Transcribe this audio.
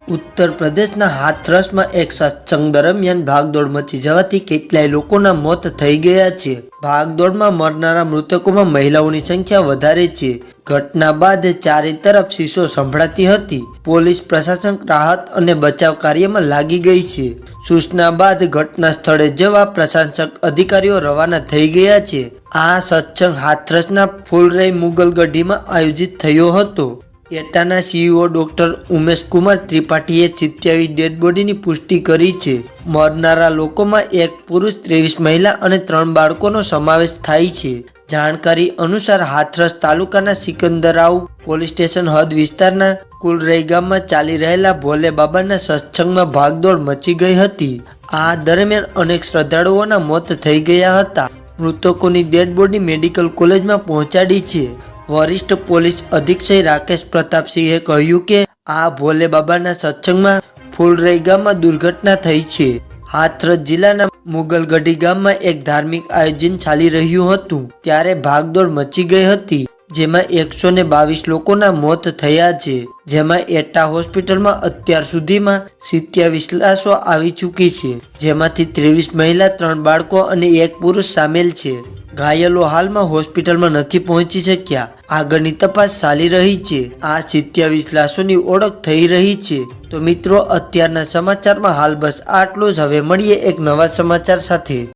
ઉત્તર પ્રદેશના હાથરસમાં એક સત્સંગ દરમિયાન ભાગદોડ મચી જવાથી કેટલાય લોકોના મોત થઈ ગયા છે। ભાગદોડમાં મરનારા મૃતકોમાં મહિલાઓની સંખ્યા વધારે છે। ઘટના બાદ ચારે તરફ શીશો સંભળાતી હતી। પોલીસ પ્રશાસન રાહત અને બચાવ કાર્યમાં લાગી ગઈ છે। સૂચના બાદ ઘટના સ્થળે જવા પ્રશાસક અધિકારીઓ રવાના થઈ ગયા છે। આ સત્સંગ હાથરસના ફૂલરઈ મુગલગઢીમાં આયોજિત થયો હતો। એટાના સીઈઓ ડોક્ટર ઉમેશ કુમાર ત્રિપાઠીએ 27 ડેડ બોડીની પુષ્ટિ કરી છે। મરનારા લોકોમાં એક પુરુષ, 23 મહિલા અને 3 બાળકોનો સમાવેશ થાય છે। જાણકારી અનુસાર હાથરસ તાલુકાના સિકંદરાવ પોલીસ સ્ટેશન હદ વિસ્તારના કુલરઈ ગામમાં ચાલી રહેલા ભોલે બાબાના સત્સંગમાં ભાગદોડ મચી ગઈ હતી। આ દરમિયાન અનેક શ્રદ્ધાળુઓના મોત થઈ ગયા હતા। મૃતકોની ડેડ બોડી મેડિકલ કોલેજમાં પહોંચાડી છે। વરિષ્ઠ પોલીસ અધિક્ષક રાકેશ પ્રતાપસિંહે કહ્યું કે આ ભોલે બાબાના સત્સંગમાં ફૂલરઈ ગામમાં દુર્ઘટના થઈ છે। હાથરસ જિલ્લાના મુગલગઢી ગામમાં એક ધાર્મિક આયોજન ચાલી રહ્યું હતું ત્યારે ભાગદોડ મચી ગઈ હતી, જેમાં 122 લોકોના મોત થયા છે। જેમાં એટા હોસ્પિટલમાં અત્યાર સુધીમાં 27 લાશો આવી ચૂકી છે, જેમાંથી 23 મહિલા, 3 બાળકો અને 1 પુરુષ સામેલ છે। ઘાયલો હાલમાં હોસ્પિટલમાં નથી પહોંચી શક્યા। આગળની તપાસ ચાલી રહી છે। આ 27 લાશોની ઓળખ થઈ રહી છે। તો મિત્રો, અત્યારના સમાચારમાં હાલ બસ આટલું જ। હવે મળીએ એક નવા સમાચાર સાથે।